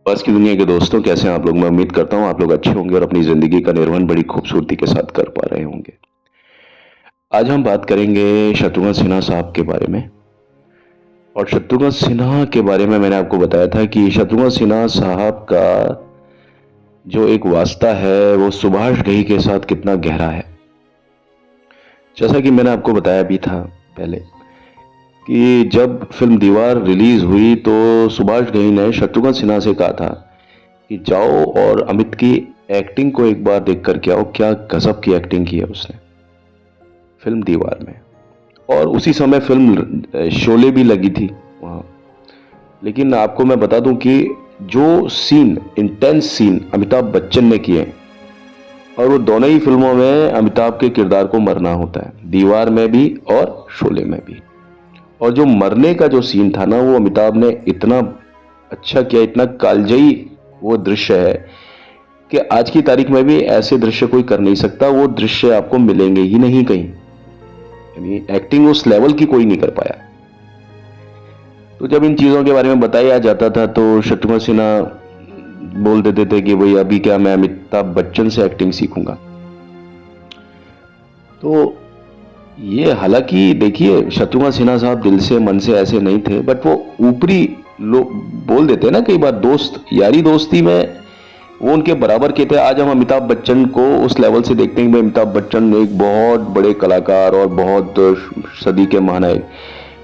बस की दुनिया के दोस्तों, कैसे हैं आप लोग। मैं उम्मीद करता हूँ आप लोग अच्छे होंगे और अपनी ज़िंदगी का निर्वहन बड़ी खूबसूरती के साथ कर पा रहे होंगे। आज हम बात करेंगे शत्रुघ्न सिन्हा साहब के बारे में। और शत्रुघ्न सिन्हा के बारे में मैंने आपको बताया था कि शत्रुघ्न सिन्हा साहब का जो एक वास्ता है वो सुभाष घई के साथ कितना गहरा है। जैसा कि मैंने आपको बताया भी था पहले कि जब फिल्म दीवार रिलीज हुई तो सुभाष घई ने शत्रुघ्न सिन्हा से कहा था कि जाओ और अमित की एक्टिंग को एक बार देख कर के आओ, क्या गजब की एक्टिंग की है उसने फिल्म दीवार में। और उसी समय फिल्म शोले भी लगी थी वहां। लेकिन आपको मैं बता दूं कि जो scene, intense scene Amitabh Bachchan ने किए, और वो दोनों ही फिल्मों में अमिताभ के किरदार को मरना होता है, दीवार में भी और शोले में भी। और जो मरने का जो सीन था ना, वो अमिताभ ने इतना अच्छा किया, इतना कालजयी वो दृश्य है कि आज की तारीख में भी ऐसे दृश्य कोई कर नहीं सकता। वो दृश्य आपको मिलेंगे ही नहीं कहीं, यानी एक्टिंग उस लेवल की कोई नहीं कर पाया। तो जब इन चीजों के बारे में बताया जाता था तो शत्रुघ्न सिन्हा बोल देते थे कि भाई अभी क्या, मैं अमिताभ बच्चन से एक्टिंग सीखूंगा। तो ये, हालांकि देखिए, शत्रुघ्न सिन्हा साहब दिल से मन से ऐसे नहीं थे, बट वो ऊपरी लोग बोल देते हैं ना कई बार, दोस्त यारी दोस्ती में वो उनके बराबर के थे। आज हम अमिताभ बच्चन को उस लेवल से देखते हैं कि अमिताभ बच्चन एक बहुत बड़े कलाकार और बहुत सदी के महानायक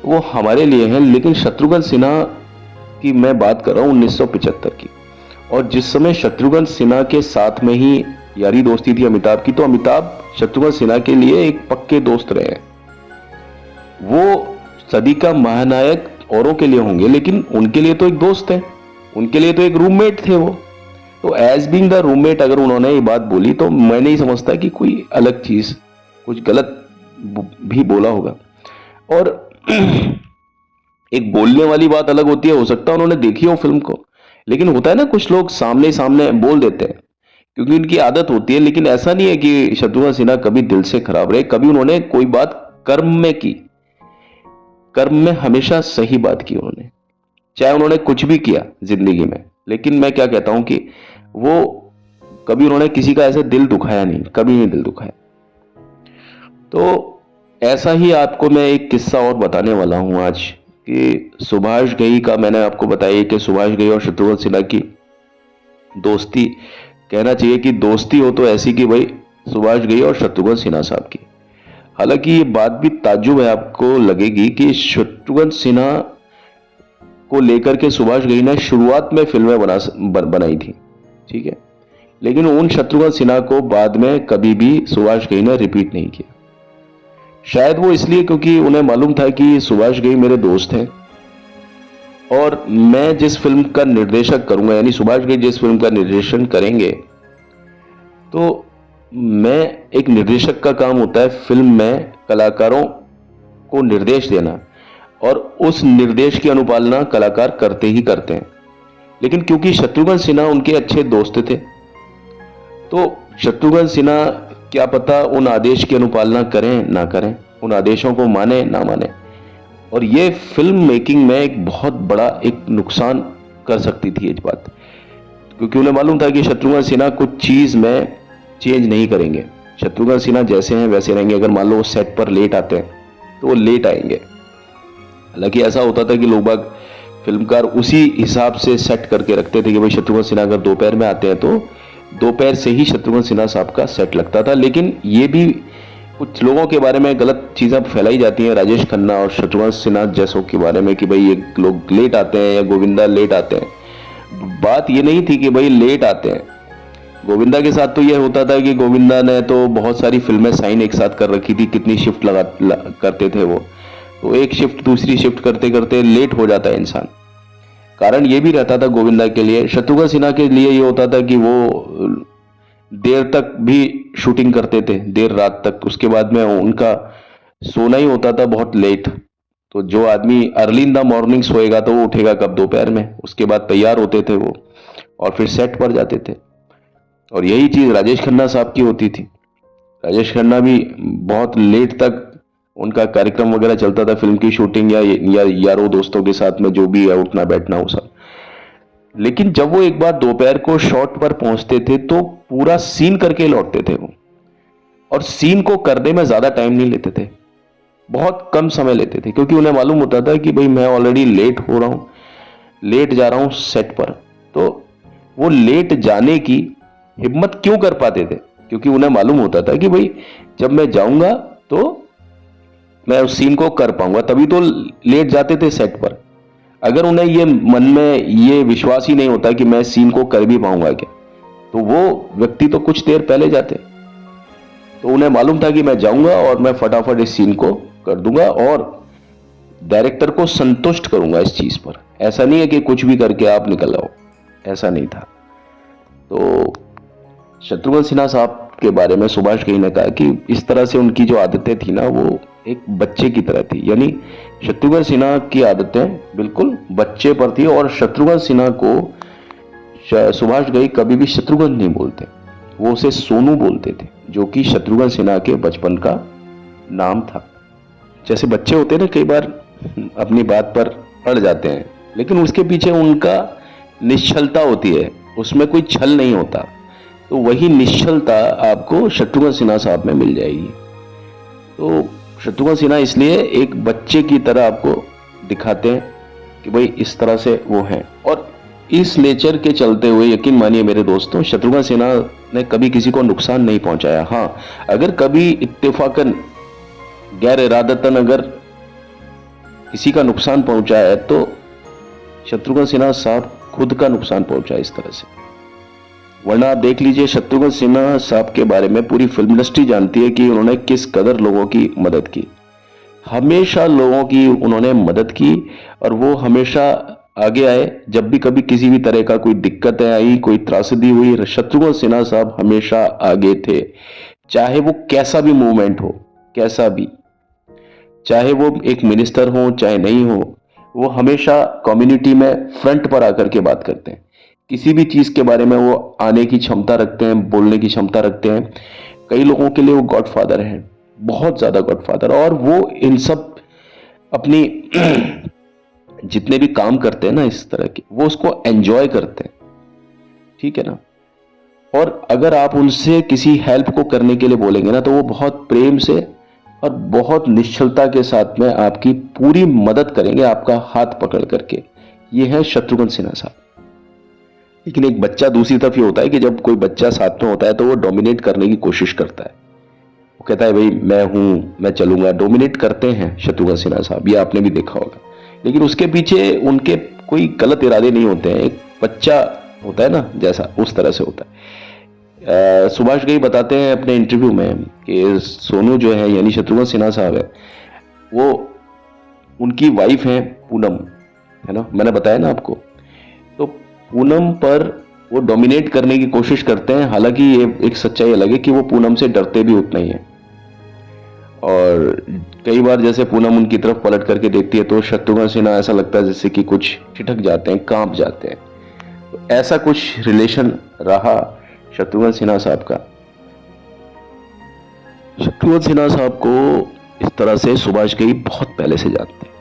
वो हमारे लिए हैं। लेकिन शत्रुघ्न सिन्हा की मैं बात कर रहा हूँ 1975 की, और जिस समय शत्रुघ्न सिन्हा के साथ में ही यारी दोस्ती थी अमिताभ की, तो अमिताभ शत्रुघ्न सिन्हा के लिए एक पक्के दोस्त रहे हैं। वो सदी का महानायक औरों के लिए होंगे, लेकिन उनके लिए तो एक दोस्त है, उनके लिए तो एक रूममेट थे वो। तो एज बीइंग द रूममेट अगर उन्होंने ये बात बोली तो मैं नहीं समझता कि कोई अलग चीज, कुछ गलत भी बोला होगा। और एक बोलने वाली बात अलग होती है, हो सकता है उन्होंने देखी हो फिल्म को, लेकिन होता है ना कुछ लोग सामने सामने बोल देते हैं क्योंकि उनकी आदत होती है। लेकिन ऐसा नहीं है कि शत्रुघ्न सिन्हा कभी दिल से खराब रहे, कभी उन्होंने कोई बात कर्म में की, कर्म में हमेशा सही बात की उन्होंने, चाहे उन्होंने कुछ भी किया जिंदगी में। लेकिन मैं क्या कहता हूं कि वो कभी उन्होंने किसी का ऐसे दिल दुखाया नहीं, कभी नहीं दिल दुखाया। तो ऐसा ही आपको मैं एक किस्सा और बताने वाला हूं आज कि सुभाष घई का। मैंने आपको बताया कि सुभाष घई और शत्रुघ्न सिन्हा की दोस्ती, कहना चाहिए कि दोस्ती हो तो ऐसी कि भाई सुभाष घई और शत्रुघ्न सिन्हा साहब की। हालांकि ये बात भी ताज्जुब है, आपको लगेगी कि शत्रुघ्न सिन्हा को लेकर के सुभाष घई ने शुरुआत में फिल्में बनाई थी, ठीक है, लेकिन उन शत्रुघ्न सिन्हा को बाद में कभी भी सुभाष घई ने रिपीट नहीं किया। शायद वो इसलिए क्योंकि उन्हें मालूम था कि सुभाष घई मेरे दोस्त हैं, और मैं जिस फिल्म का निर्देशक करूंगा, यानी सुभाष घई जिस फिल्म का निर्देशन करेंगे, तो मैं, एक निर्देशक का काम होता है फिल्म में कलाकारों को निर्देश देना, और उस निर्देश की अनुपालना कलाकार करते ही करते हैं। लेकिन क्योंकि शत्रुघ्न सिन्हा उनके अच्छे दोस्त थे, तो शत्रुघ्न सिन्हा क्या पता उन आदेश की अनुपालना करें ना करें, उन आदेशों को माने ना माने, और ये फिल्म मेकिंग में एक बहुत बड़ा एक नुकसान कर सकती थी ये बात। क्योंकि उन्हें मालूम था कि शत्रुघ्न सिन्हा कुछ चीज में चेंज नहीं करेंगे, शत्रुघ्न सिन्हा जैसे हैं वैसे रहेंगे। अगर मान लो वो सेट पर लेट आते हैं तो वो लेट आएंगे। हालांकि ऐसा होता था कि लोग बाग, फिल्मकार उसी हिसाब से सेट करके रखते थे कि भाई शत्रुघ्न सिन्हा अगर दोपहर में आते हैं तो दोपहर से ही शत्रुघ्न सिन्हा साहब का सेट लगता था। लेकिन ये भी कुछ लोगों के बारे में गलत चीजें फैलाई जाती हैं, राजेश खन्ना और शत्रुघ्न सिन्हा जैसों के बारे में, कि भाई ये लोग लेट आते हैं या गोविंदा लेट आते हैं। बात ये नहीं थी कि भाई लेट आते हैं। गोविंदा के साथ तो यह होता था कि गोविंदा ने तो बहुत सारी फिल्में साइन एक साथ कर रखी थी, कितनी शिफ्ट करते थे वो, तो एक शिफ्ट दूसरी शिफ्ट करते करते लेट हो जाता है इंसान। कारण ये भी रहता था गोविंदा के लिए। शत्रुघ्न सिन्हा के लिए ये होता था कि वो देर तक भी शूटिंग करते थे, देर रात तक, उसके बाद में उनका सोना ही होता था बहुत लेट। तो जो आदमी अर्ली इन द मॉर्निंग सोएगा तो वो उठेगा कब, दोपहर में। उसके बाद तैयार होते थे वो और फिर सेट पर जाते थे। और यही चीज राजेश खन्ना साहब की होती थी। राजेश खन्ना भी बहुत लेट तक उनका कार्यक्रम वगैरह चलता था, फिल्म की शूटिंग या यारों दोस्तों के साथ में जो भी है, उठना बैठना वो सब। लेकिन जब वो एक बार दोपहर को शॉट पर पहुंचते थे तो पूरा सीन करके लौटते थे वो, और सीन को करने में ज्यादा टाइम नहीं लेते थे, बहुत कम समय लेते थे, क्योंकि उन्हें मालूम होता था कि भाई मैं ऑलरेडी लेट हो रहा हूं, लेट जा रहा हूं सेट पर। तो वो लेट जाने की हिम्मत क्यों कर पाते थे? क्योंकि उन्हें मालूम होता था कि भाई जब मैं जाऊंगा तो मैं उस सीन को कर पाऊंगा, तभी तो लेट जाते थे सेट पर। अगर उन्हें ये मन में ये विश्वास ही नहीं होता कि मैं सीन को कर भी पाऊंगा क्या, तो वो व्यक्ति तो कुछ देर पहले जाते। तो उन्हें मालूम था कि मैं जाऊंगा और मैं फटाफट इस सीन को कर दूंगा और डायरेक्टर को संतुष्ट करूंगा इस चीज पर। ऐसा नहीं है कि कुछ भी करके आप निकल आओ, ऐसा नहीं था। तो शत्रुघ्न सिन्हा साहब के बारे में सुभाष घई ने कहा कि इस तरह से उनकी जो आदतें थी ना, वो एक बच्चे की तरह थी। यानी शत्रुघ्न सिन्हा की आदतें बिल्कुल बच्चे पर थी, और शत्रुघ्न सिन्हा को सुभाष घई कभी भी शत्रुघ्न नहीं बोलते, वो उसे सोनू बोलते थे, जो कि शत्रुघ्न सिन्हा के बचपन का नाम था। जैसे बच्चे होते हैं ना, कई बार अपनी बात पर अड़ जाते हैं, लेकिन उसके पीछे उनका निश्चलता होती है, उसमें कोई छल नहीं होता। तो वही निश्चलता आपको शत्रुघ्न सिन्हा साहब में मिल जाएगी। तो शत्रुघ्न सिन्हा इसलिए एक बच्चे की तरह आपको दिखाते हैं कि भाई इस तरह से वो हैं, और इस नेचर के चलते हुए यकीन मानिए मेरे दोस्तों, शत्रुघ्न सिन्हा ने कभी किसी को नुकसान नहीं पहुंचाया। हाँ, अगर कभी इत्तेफाकन गैर इरादतन अगर किसी का नुकसान पहुंचा है तो शत्रुघ्न सिन्हा साहब खुद का नुकसान पहुंचा इस तरह से। वरना आप देख लीजिए, शत्रुघ्न सिन्हा साहब के बारे में पूरी फिल्म इंडस्ट्री जानती है कि उन्होंने किस कदर लोगों की मदद की। हमेशा लोगों की उन्होंने मदद की, और वो हमेशा आगे आए। जब भी कभी किसी भी तरह का कोई दिक्कत आई, कोई त्रासदी हुई, शत्रुघ्न सिन्हा साहब हमेशा आगे थे। चाहे वो कैसा भी मूवमेंट हो, कैसा भी, चाहे वो एक मिनिस्टर हो चाहे नहीं हो, वो हमेशा कम्युनिटी में फ्रंट पर आकर के बात करते हैं। किसी भी चीज के बारे में वो आने की क्षमता रखते हैं, बोलने की क्षमता रखते हैं। कई लोगों के लिए वो गॉडफादर हैं, बहुत ज्यादा गॉडफादर। और वो इन सब अपनी जितने भी काम करते हैं ना इस तरह के, वो उसको एंजॉय करते हैं, ठीक है ना। और अगर आप उनसे किसी हेल्प को करने के लिए बोलेंगे ना, तो वो बहुत प्रेम से और बहुत निश्चलता के साथ में आपकी पूरी मदद करेंगे, आपका हाथ पकड़ करके। ये है शत्रुघ्न सिन्हा साहब। लेकिन एक बच्चा दूसरी तरफ ये होता है कि जब कोई बच्चा साथ में होता है तो वो डोमिनेट करने की कोशिश करता है। वो कहता है भाई मैं हूं, मैं चलूंगा। डोमिनेट करते हैं शत्रुघ्न सिन्हा साहब, ये आपने भी देखा होगा। लेकिन उसके पीछे उनके कोई गलत इरादे नहीं होते हैं। एक बच्चा होता है ना, जैसा उस तरह से होता है। सुभाष घई बताते हैं अपने इंटरव्यू में कि सोनू जो है, यानी शत्रुघ्न सिन्हा साहब है, वो उनकी वाइफ है पूनम, है ना, मैंने बताया ना आपको। तो पूनम पर वो डोमिनेट करने की कोशिश करते हैं। हालांकि ये एक सच्चाई अलग है कि वो पूनम से डरते भी उतना ही है। और कई बार जैसे पूनम उनकी तरफ पलट करके देखती है तो शत्रुघ्न सिन्हा ऐसा लगता है जैसे कि कुछ ठिठक जाते हैं, कांप जाते हैं। तो ऐसा कुछ रिलेशन रहा शत्रुघ्न सिन्हा साहब का। शत्रुघ्न सिन्हा साहब को इस तरह से सुभाष घई बहुत पहले से जानते हैं।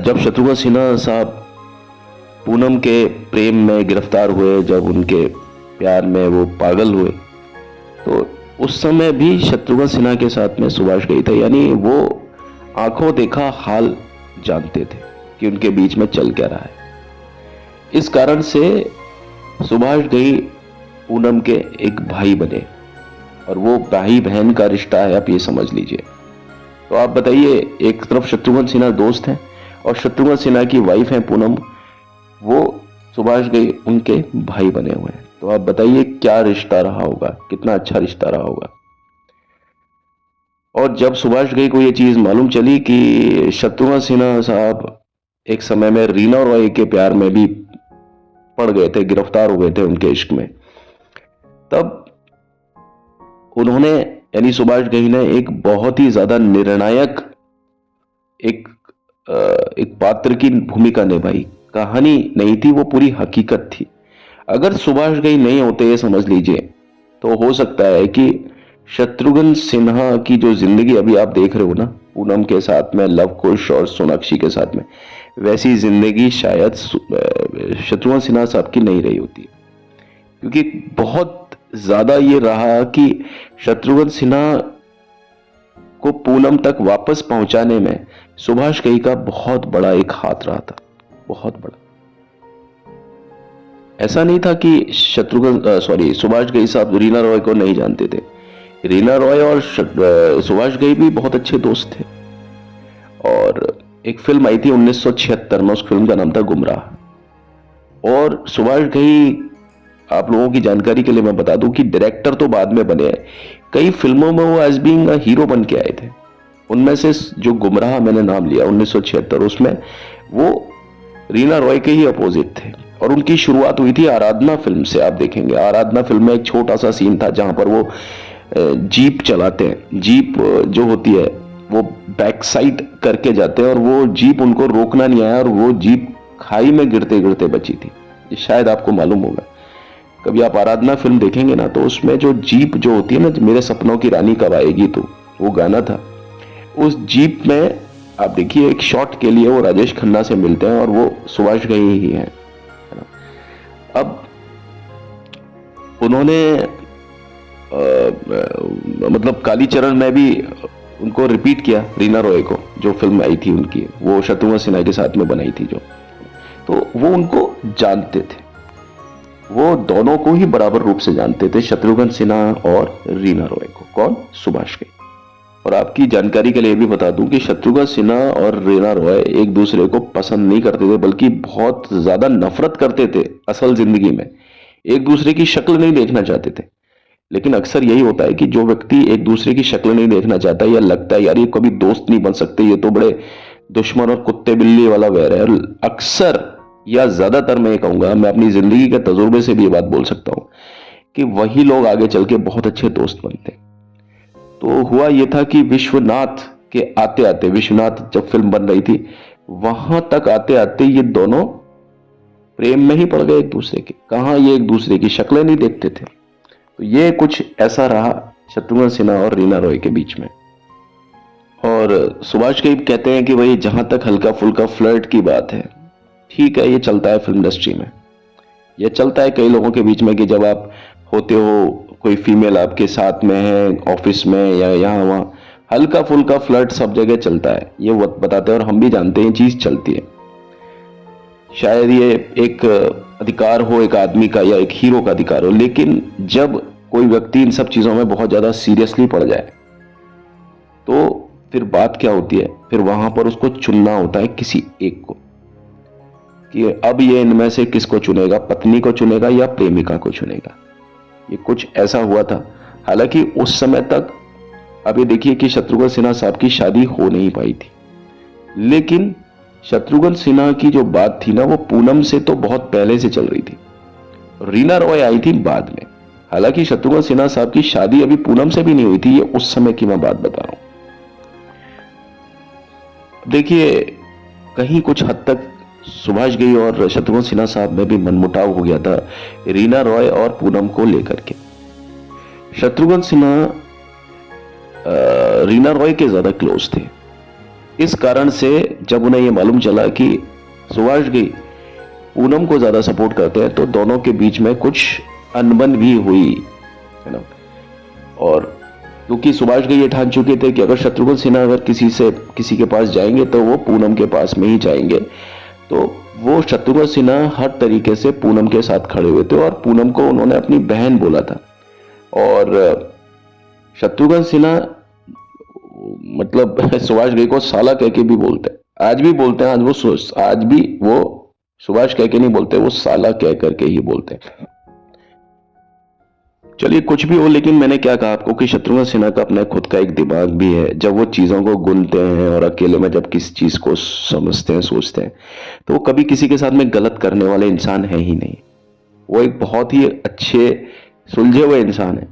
जब शत्रुघ्न सिन्हा साहब पूनम के प्रेम में गिरफ्तार हुए, जब उनके प्यार में वो पागल हुए, तो उस समय भी शत्रुघ्न सिन्हा के साथ में सुभाष घई थे। यानी वो आंखों देखा हाल जानते थे कि उनके बीच में चल क्या रहा है। इस कारण से सुभाष घई पूनम के एक भाई बने, और वो भाई बहन का रिश्ता है, आप ये समझ लीजिए। तो आप बताइए, एक तरफ शत्रुघ्न सिन्हा दोस्त हैं और शत्रुघ्न सिन्हा की वाइफ है पूनम, वो सुभाष घई उनके भाई बने हुए हैं। तो आप बताइए क्या रिश्ता रहा होगा, कितना अच्छा रिश्ता रहा होगा। और जब सुभाष घई को ये चीज मालूम चली कि शत्रुघ्न सिन्हा साहब एक समय में रीना रॉय के प्यार में भी पड़ गए थे, गिरफ्तार हो गए थे उनके इश्क में, तब उन्होंने, यानी सुभाष घई ने एक बहुत ही ज्यादा निर्णायक एक पात्र की भूमिका निभाई। कहानी नहीं थी, वो पूरी हकीकत थी। अगर सुभाष घई नहीं होते, ये समझ लीजिए, तो हो सकता है कि शत्रुघ्न सिन्हा की जो जिंदगी अभी आप देख रहे हो ना, पूनम के साथ में, लव कुश और सोनाक्षी के साथ में, वैसी जिंदगी शायद शत्रुघ्न सिन्हा साहब की नहीं रही होती। क्योंकि बहुत ज्यादा ये रहा कि शत्रुघ्न सिन्हा को पूनम तक वापस पहुंचाने में सुभाष घई का बहुत बड़ा एक हाथ रहा था, बहुत बड़ा। ऐसा नहीं था कि सुभाष घई साहब रीना रॉय को नहीं जानते थे। रीना रॉय और सुभाष घई भी बहुत अच्छे दोस्त थे। और एक फिल्म आई थी 1976 में, उस फिल्म का नाम था गुमराह। और सुभाष घई, आप लोगों की जानकारी के लिए मैं बता दूं कि डायरेक्टर तो बाद में बने हैं, कई फिल्मों में वो एज बीइंग हीरो बन के आए थे। उनमें से जो गुमराह मैंने नाम लिया 1976, उसमें वो रीना रॉय के ही अपोजिट थे। और उनकी शुरुआत हुई थी आराधना फिल्म से। आप देखेंगे आराधना फिल्म में एक छोटा सा सीन था जहां पर वो जीप चलाते हैं। जीप जो होती है वो बैक साइड करके जाते हैं और वो जीप उनको रोकना नहीं आया और वो जीप खाई में गिरते गिरते बची थी। ये शायद आपको मालूम होगा। कभी आप आराधना फिल्म देखेंगे ना, तो उसमें जो जीप जो होती है ना, मेरे सपनों की रानी कब आएगी, तो वो गाना था। उस जीप में आप देखिए एक शॉट के लिए वो राजेश खन्ना से मिलते हैं और वो सुभाष घई ही हैं। अब उन्होंने मतलब कालीचरण में भी उनको रिपीट किया, रीना रॉय को, जो फिल्म आई थी उनकी, वो शत्रुघ्न सिन्हा के साथ में बनाई थी जो, तो वो उनको जानते थे। वो दोनों को ही बराबर रूप से जानते थे, शत्रुघ्न सिन्हा और रीना रॉय को। कौन? सुभाष घई। और आपकी जानकारी के लिए भी बता दूं कि शत्रुघ्न सिन्हा और रीना रॉय एक दूसरे को पसंद नहीं करते थे, बल्कि बहुत ज्यादा नफरत करते थे। असल जिंदगी में एक दूसरे की शक्ल नहीं देखना चाहते थे। लेकिन अक्सर यही होता है कि जो व्यक्ति एक दूसरे की शक्ल नहीं देखना चाहता, या लगता है यार ये कभी दोस्त नहीं बन सकते, ये तो बड़े दुश्मन और कुत्ते बिल्ली वाला वैर है, अक्सर या ज्यादातर मैं कहूंगा, मैं अपनी जिंदगी के तजुर्बे से भी ये बात बोल सकता हूं कि वही लोग आगे चल के बहुत अच्छे दोस्त बनते हैं। तो हुआ यह था कि विश्वनाथ के आते आते, विश्वनाथ जब फिल्म बन रही थी, वहां तक आते आते ये दोनों प्रेम में ही पड़ गए एक दूसरे के। कहां ये एक दूसरे की शक्लें नहीं देखते थे। तो ये कुछ ऐसा रहा शत्रुघ्न सिन्हा और रीना रॉय के बीच में। और सुभाष घई कहते हैं कि भाई जहां तक हल्का फुल्का फ्लर्ट की बात है, ठीक है, ये चलता है फिल्म इंडस्ट्री में, ये चलता है कई लोगों के बीच में कि जब आप होते हो, कोई फीमेल आपके साथ में है ऑफिस में या यहाँ वहां, हल्का फुल्का फ्लर्ट सब जगह चलता है, ये बताते हैं। और हम भी जानते हैं चीज चलती है। शायद ये एक अधिकार हो एक आदमी का या एक हीरो का अधिकार हो, लेकिन जब कोई व्यक्ति इन सब चीजों में बहुत ज्यादा सीरियसली पड़ जाए तो फिर बात क्या होती है, फिर वहां पर उसको चुनना होता है किसी एक को, कि अब ये इनमें से किसको चुनेगा, पत्नी को चुनेगा या प्रेमिका को चुनेगा। ये कुछ ऐसा हुआ था। हालांकि उस समय तक, अब ये देखिए कि शत्रुघ्न सिन्हा साहब की शादी हो नहीं पाई थी, लेकिन शत्रुघ्न सिन्हा की जो बात थी ना, वो पूनम से तो बहुत पहले से चल रही थी। रीना रॉय आई थी बाद में। हालांकि शत्रुघ्न सिन्हा साहब की शादी अभी पूनम से भी नहीं हुई थी, ये उस समय की मैं बात बता रहा हूं। देखिए कहीं कुछ हद तक सुभाष घई और शत्रुघ्न सिन्हा साहब में भी मनमुटाव हो गया था रीना रॉय और पूनम को लेकर के। शत्रुघ्न सिन्हा रीना रॉय के ज्यादा क्लोज थे। इस कारण से जब उन्हें यह मालूम चला कि सुभाष घई पूनम को ज्यादा सपोर्ट करते हैं, तो दोनों के बीच में कुछ अनबन भी हुई, है ना। और क्योंकि सुभाष घई ये ठान चुके थे कि अगर शत्रुघ्न सिन्हा अगर किसी के पास जाएंगे तो वो पूनम के पास में ही जाएंगे, तो वो शत्रुघ्न सिन्हा हर तरीके से पूनम के साथ खड़े हुए थे और पूनम को उन्होंने अपनी बहन बोला था। और शत्रुघ्न सिन्हा मतलब सुभाष घई को साला कह के भी बोलते हैं, आज भी बोलते हैं। आज भी वो सुभाष कह के नहीं बोलते, वो साला कह करके ही बोलते हैं। चलिए कुछ भी हो, लेकिन मैंने क्या कहा आपको कि शत्रुघ्न सिन्हा का अपना खुद का एक दिमाग भी है। जब वो चीजों को गुनते हैं और अकेले में जब किसी चीज को समझते हैं, सोचते हैं, तो वो कभी किसी के साथ में गलत करने वाले इंसान है ही नहीं। वो एक बहुत ही अच्छे सुलझे हुए इंसान है।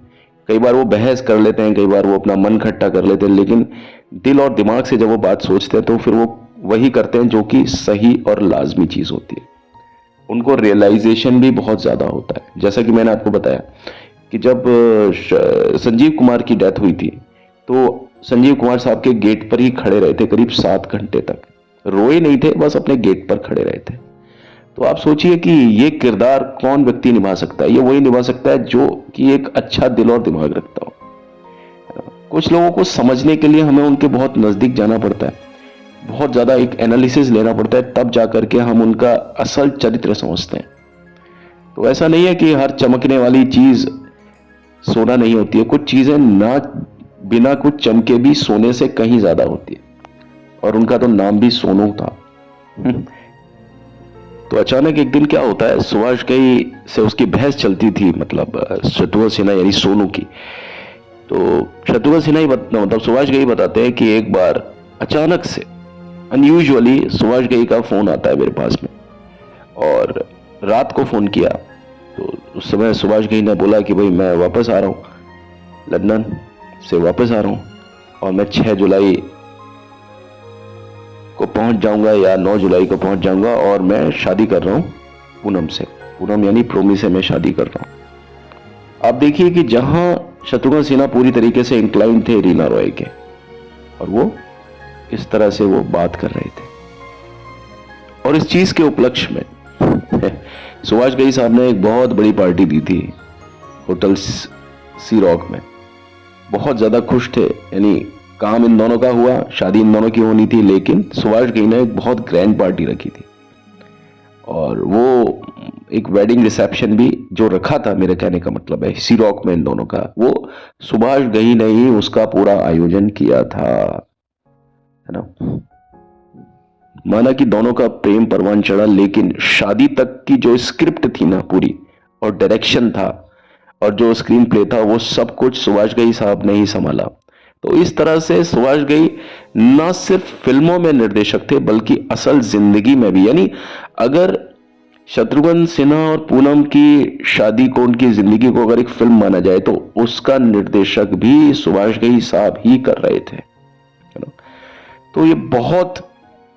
कई बार वो बहस कर लेते हैं, कई बार वो अपना मन खट्टा कर लेते हैं, लेकिन दिल और दिमाग से जब वो बात सोचते हैं तो फिर वो वही करते हैं जो कि सही और लाजमी चीज होती है। उनको रियलाइजेशन भी बहुत ज्यादा होता है। जैसा कि मैंने आपको बताया कि जब संजीव कुमार की डेथ हुई थी तो संजीव कुमार साहब के गेट पर ही खड़े रहे थे करीब 7 घंटे तक, रोए नहीं थे, बस अपने गेट पर खड़े रहे थे। तो आप सोचिए कि ये किरदार कौन व्यक्ति निभा सकता है? ये वही निभा सकता है जो कि एक अच्छा दिल और दिमाग रखता हो। कुछ लोगों को समझने के लिए हमें उनके बहुत नजदीक जाना पड़ता है, बहुत ज्यादा एक एनालिसिस लेना पड़ता है, तब जाकर के हम उनका असल चरित्र समझते हैं। तो ऐसा नहीं है कि हर चमकने वाली चीज सोना नहीं होती है, कुछ चीजें ना बिना कुछ चमके भी सोने से कहीं ज्यादा होती है, और उनका तो नाम भी सोनू था। तो अचानक एक दिन क्या होता है, सुभाष घई से उसकी बहस चलती थी, मतलब शत्रुघ्न सिन्हा यानी सोनू की। तो शत्रुघ्न सिन्हा ही मतलब सुभाष घई बताते हैं कि एक बार अचानक से अनयूजुअली सुभाष घई का फोन आता है मेरे पास में, और रात को फोन किया। तो उस समय सुभाष घई ने बोला कि भाई मैं वापस आ रहा हूँ, लंदन से वापस आ रहा हूँ, और मैं 6 जुलाई को पहुंच जाऊंगा या 9 जुलाई को पहुंच जाऊंगा, और मैं शादी कर रहा हूं पूनम से। पूनम यानी प्रोमी से मैं शादी कर रहा हूं। आप देखिए कि जहां शत्रुघ्न सिन्हा पूरी तरीके से इंक्लाइन थे रीना रॉय के, और वो इस तरह से वो बात कर रहे थे। और इस चीज के उपलक्ष्य में सुभाष घई साहब ने एक बहुत बड़ी पार्टी दी थी होटल सी रॉक में। बहुत ज्यादा खुश थे, यानी काम इन दोनों का हुआ, शादी इन दोनों की होनी थी, लेकिन सुभाष घई ने एक बहुत ग्रैंड पार्टी रखी थी, और वो एक वेडिंग रिसेप्शन भी जो रखा था, मेरे कहने का मतलब है सी रॉक में इन दोनों का, वो सुभाष घई ने ही उसका पूरा आयोजन किया था, है ना। माना कि दोनों का प्रेम परवान चढ़ा, लेकिन शादी तक की जो स्क्रिप्ट थी ना पूरी, और डायरेक्शन था, और जो स्क्रीन प्ले था, वो सब कुछ सुभाष घई साहब ने ही संभाला। तो इस तरह से सुभाष घई न सिर्फ फिल्मों में निर्देशक थे, बल्कि असल जिंदगी में भी। यानी अगर शत्रुघ्न सिन्हा और पूनम की शादी को, उनकी जिंदगी को अगर एक फिल्म माना जाए, तो उसका निर्देशक भी सुभाष घई साहब ही कर रहे थे। तो ये बहुत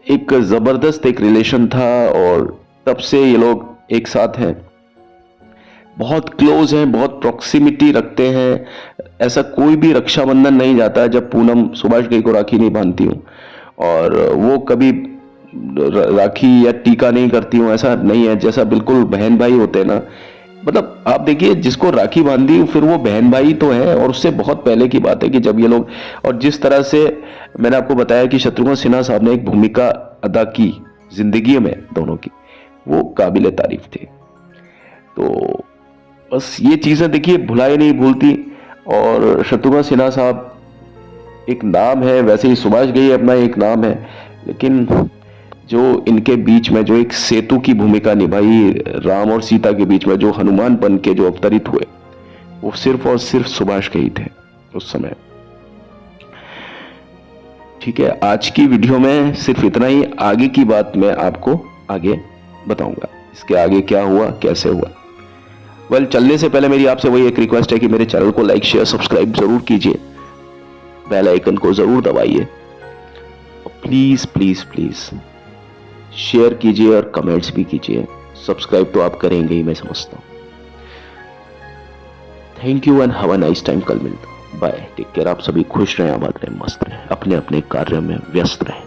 एक जबरदस्त एक रिलेशन था, और तब से ये लोग एक साथ हैं, बहुत क्लोज हैं, बहुत प्रॉक्सिमिटी रखते हैं। ऐसा कोई भी रक्षाबंधन नहीं जाता है जब पूनम सुभाष घई को राखी नहीं बांधती हूँ, और वो कभी राखी या टीका नहीं करती हूँ, ऐसा नहीं है। जैसा बिल्कुल बहन भाई होते हैं ना, मतलब आप देखिए, जिसको राखी बांधी फिर वो बहन भाई तो है, और उससे बहुत पहले की बात है कि जब ये लोग, और जिस तरह से मैंने आपको बताया कि शत्रुघ्न सिन्हा साहब ने एक भूमिका अदा की जिंदगी में दोनों की, वो काबिले तारीफ थी। तो बस ये चीजें देखिए भुलाई नहीं भूलती। और शत्रुघ्न सिन्हा साहब एक नाम है, वैसे ही सुभाष घई अपना एक नाम है, लेकिन जो इनके बीच में जो एक सेतु की भूमिका निभाई राम और सीता के बीच में, जो हनुमान बन के जो अवतरित हुए, वो सिर्फ और सिर्फ सुभाष घई थे उस समय। ठीक है, आज की वीडियो में सिर्फ इतना ही। आगे की बात मैं आपको आगे बताऊंगा, इसके आगे क्या हुआ, कैसे हुआ। वेल, चलने से पहले मेरी आपसे वही एक रिक्वेस्ट है कि मेरे चैनल को लाइक शेयर सब्सक्राइब जरूर कीजिए, बेल आइकन को जरूर दबाइए, प्लीज प्लीज प्लीज शेयर कीजिए और कमेंट्स भी कीजिए। सब्सक्राइब तो आप करेंगे ही, मैं समझता हूं। Thank you and have a nice time. कल मिलता हूं, बाय, टेक केयर। आप सभी खुश रहें, आबाद रहें, मस्त रहें, अपने अपने कार्य में व्यस्त रहें।